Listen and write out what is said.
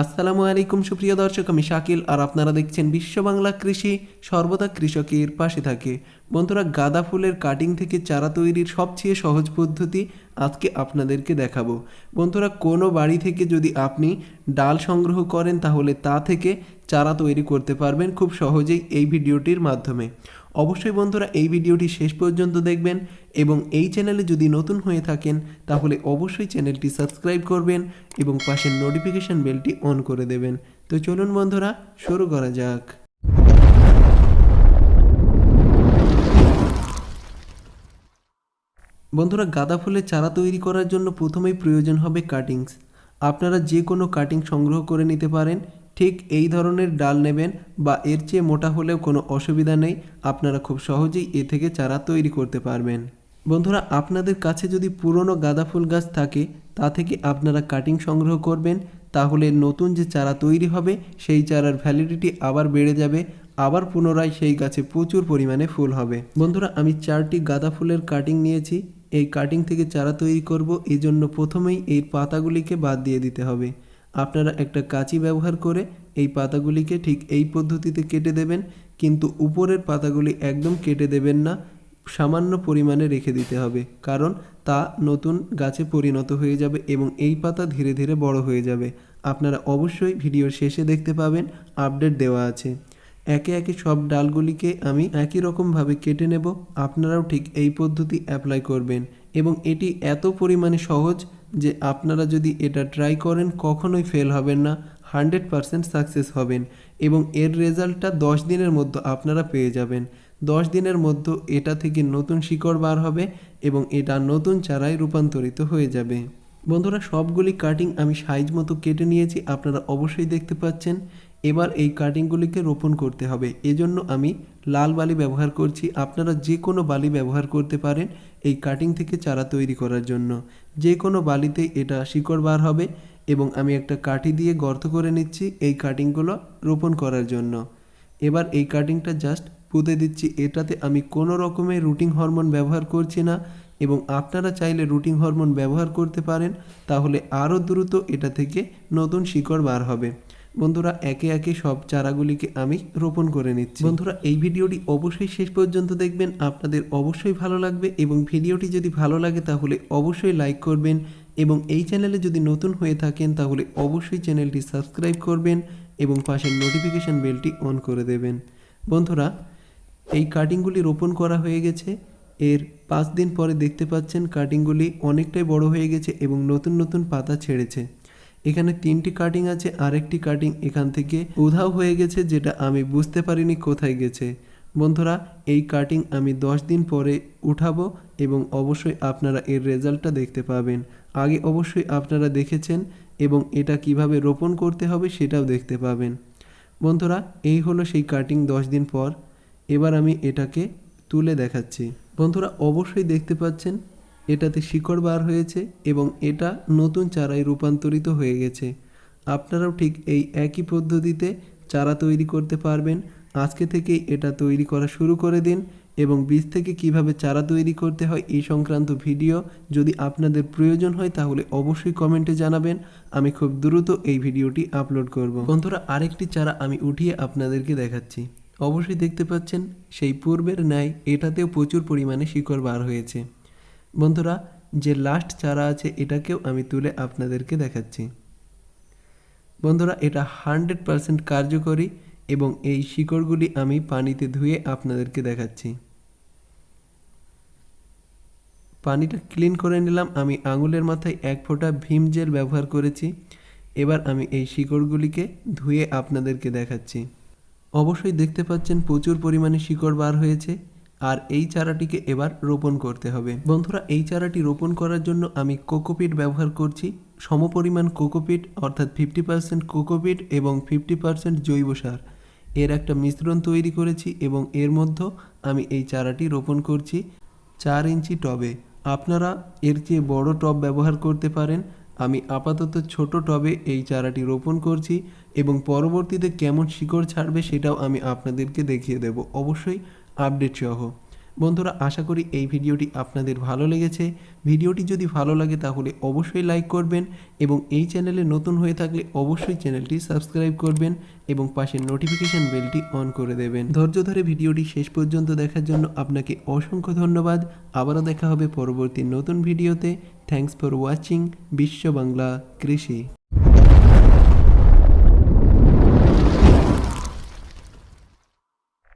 আসসালামু আলাইকুম সুপ্রিয় দর্শক, আমি শাকিল আর আপনারা দেখছেন বিশ্ব বাংলা কৃষি, সর্বদা কৃষকের পাশে থাকে। বন্ধুরা, গাঁদা ফুলের কাটিং থেকে চারা তৈরির সবচেয়ে সহজ পদ্ধতি আজকে আপনাদেরকে দেখাবো। বন্ধুরা, কোনো বাড়ি থেকে যদি আপনি ডাল সংগ্রহ করেন তাহলে তা থেকে চারা তৈরি করতে পারবেন খুব সহজেই এই ভিডিওটির মাধ্যমে। অবশ্যই বন্ধুরা এই ভিডিওটি শেষ পর্যন্ত দেখবেন এবং এই চ্যানেলে যদি নতুন হয়ে থাকেন তাহলে অবশ্যই চ্যানেলটি সাবস্ক্রাইব করবেন এবং পাশের নোটিফিকেশন বেলটি অন করে দেবেন। তো চলুন বন্ধুরা, শুরু করা যাক। বন্ধুরা, গাঁদা ফুলের চারা তৈরি করার জন্য প্রথমেই প্রয়োজন হবে কাটিংস। আপনারা যে কোনো কাটিং সংগ্রহ করে নিতে পারেন। ঠিক এই ধরনের ডাল নেবেন বা এর চেয়ে মোটা হলেও কোনো অসুবিধা নেই, আপনারা খুব সহজেই এ থেকে চারা তৈরি করতে পারবেন। বন্ধুরা, আপনাদের কাছে যদি পুরনো গাঁদা ফুল গাছ থাকে তা থেকে আপনারা কাটিং সংগ্রহ করবেন, তাহলে নতুন যে চারা তৈরি হবে সেই চারার ভ্যালিডিটি আবার বেড়ে যাবে, আবার পুনরায় সেই গাছে প্রচুর পরিমাণে ফুল হবে। বন্ধুরা, আমি 4টি গাঁদা ফুলের কাটিং নিয়েছি। এই কাটিং থেকে চারা তৈরি করব, এজন্য প্রথমেই এই পাতাগুলিকে বাদ দিয়ে দিতে হবে। আপনারা একটা কাঁচি ব্যবহার করে এই পাতাগুলিকে ঠিক এই পদ্ধতিতে কেটে দেবেন, কিন্তু উপরের পাতাগুলি একদম কেটে দেবেন না, সামান্য পরিমাণে রেখে দিতে হবে, কারণ তা নতুন গাছে পরিণত হয়ে যাবে এবং এই পাতা ধীরে ধীরে বড় হয়ে যাবে। আপনারা অবশ্যই ভিডিওর শেষে দেখতে পাবেন আপডেট দেওয়া আছে। একে একে সব ডালগুলিকে আমি একই রকমভাবে কেটে নেব। আপনারাও ঠিক এই পদ্ধতি অ্যাপ্লাই করবেন এবং এটি এত পরিমাণে সহজ যে আপনারা যদি এটা ট্রাই করেন কখনোই ফেল হবেন না, 100% সাকসেস হবেন এবং এর রেজাল্টটা 10 দিনের মধ্যে আপনারা পেয়ে যাবেন। 10 দিনের মধ্যে এটা থেকে নতুন শিকড় বার হবে এবং এটা নতুন চারায় রূপান্তরিত হয়ে যাবে। বন্ধুরা, সবগুলি কাটিং আমি সাইজ মতো কেটে নিয়েছি, আপনারা অবশ্যই দেখতে পাচ্ছেন। এবার এই কাটিংগুলিকে রোপণ করতে হবে, এজন্য আমি লাল বালি ব্যবহার করছি। আপনারা যে কোনো বালি ব্যবহার করতে পারেন এই কাটিং থেকে চারা তৈরি করার জন্য। যে কোনো বালিতেই এটা শিকড় বার হবে এবং আমি একটা কাঠি দিয়ে গর্ত করে নিচ্ছি এই কাটিংগুলো রোপণ করার জন্য। এবার এই কাটিংটা জাস্ট পুঁতে দিচ্ছি। এটাতে আমি কোনো রকমের রুটিং হরমোন ব্যবহার করছি না এবং আপনারা চাইলে রুটিং হরমোন ব্যবহার করতে পারেন, তাহলে আরও দ্রুত এটা থেকে নতুন শিকড় বার হবে। বন্ধুরা, একে একে সব চারাগুলিকে আমি রোপণ করে নিচ্ছি। বন্ধুরা, এই ভিডিওটি অবশ্যই শেষ পর্যন্ত দেখবেন, আপনাদের অবশ্যই ভালো লাগবে এবং ভিডিওটি যদি ভালো লাগে তাহলে অবশ্যই লাইক করবেন এবং এই চ্যানেলে যদি নতুন হয়ে থাকেন তাহলে অবশ্যই চ্যানেলটি সাবস্ক্রাইব করবেন এবং পাশের নোটিফিকেশন বেলটি অন করে দেবেন। বন্ধুরা, এই কাটিংগুলি রোপণ করা হয়ে গেছে। এর 5 দিন পরে দেখতে পাচ্ছেন কাটিংগুলি অনেকটাই বড় হয়ে গেছে এবং নতুন নতুন পাতা ছেড়েছে। এখানে 3টি কাটিং আছে, আরেকটি কাটিং এখান থেকে উধাও হয়ে গেছে, যেটা আমি বুঝতে পারিনি কোথায় গেছে। বন্ধুরা, এই কাটিং আমি 10 দিন পরে উঠাবো এবং অবশ্যই আপনারা এর রেজাল্টটা দেখতে পাবেন। আগে অবশ্যই আপনারা দেখেছেন এবং এটা কিভাবে রোপণ করতে হবে সেটাও দেখতে পাবেন। বন্ধুরা, এই হলো সেই কাটিং 10 দিন পর। এবার আমি এটাকে তুলে দেখাচ্ছি। বন্ধুরা, অবশ্যই দেখতে পাচ্ছেন এটাতে শিকড় বার হয়েছে এবং এটা নতুন চারায় রূপান্তরিত হয়ে গেছে। আপনারাও ঠিক এই একই পদ্ধতিতে চারা তৈরি করতে পারবেন। আজকে থেকেই এটা তৈরি করা শুরু করে দিন এবং বীজ থেকে কিভাবে চারা তৈরি করতে হয় এই সংক্রান্ত ভিডিও যদি আপনাদের প্রয়োজন হয় তাহলে অবশ্যই কমেন্টে জানাবেন, আমি খুব দ্রুত এই ভিডিওটি আপলোড করব। বন্ধুরা, আরেকটি চারা আমি উঠিয়ে আপনাদেরকে দেখাচ্ছি। অবশ্যই দেখতে পাচ্ছেন সেই পূর্বের ন্যায় এটাতেও প্রচুর পরিমাণে শিকড় বার হয়েছে। বন্ধুরা, যে লাস্ট চারা আছে এটাকেও আমি তুলে আপনাদেরকে দেখাচ্ছি। বন্ধুরা, এটা 100% কার্যকরী এবং এই শিকড়গুলি আমি পানিতে ধুয়ে আপনাদেরকে দেখাচ্ছি। পানিটা ক্লিন করে নিলাম। আমি আঙুলের মাথায় 1 ফোঁটা ভীম জেল ব্যবহার করেছি। এবার আমি এই শিকড়গুলিকে ধুয়ে আপনাদেরকে দেখাচ্ছি। অবশ্যই দেখতে পাচ্ছেন প্রচুর পরিমাণে শিকড় বার হয়েছে আর এই চারাটিকে এবার রোপণ করতে হবে। বন্ধুরা, এই চারাটি রোপণ করার জন্য আমি কোকোপিট ব্যবহার করছি। সমপরিমাণ কোকোপিট অর্থাৎ 50% কোকোপিট এবং 50% জৈব সার এর একটা মিশ্রণ তৈরি করেছি এবং এর মধ্যে আমি এই চারাটি রোপণ করছি 4 ইঞ্চি টবে। আপনারা এর চেয়ে বড় টব ব্যবহার করতে পারেন। আমি আপাতত ছোট টবে এই চারাটি রোপণ করছি এবং পরবর্তীতে কেমন শিকড় ছাড়বে সেটাও আমি আপনাদেরকে দেখিয়ে দেব, অবশ্যই আপডেট সহ। বন্ধুরা, আশা করি এই ভিডিওটি আপনাদের ভালো লেগেছে। ভিডিওটি যদি ভালো লাগে তাহলে অবশ্যই লাইক করবেন এবং এই চ্যানেলে নতুন হয়ে থাকলে অবশ্যই চ্যানেলটি সাবস্ক্রাইব করবেন এবং পাশের নোটিফিকেশন বেলটি অন করে দেবেন। ধৈর্য ধরে ভিডিওটি শেষ পর্যন্ত দেখার জন্য আপনাকে অসংখ্য ধন্যবাদ। আবারও দেখা হবে পরবর্তী নতুন ভিডিওতে। থ্যাঙ্কস ফর ওয়াচিং বিশ্ব বাংলা কৃষি।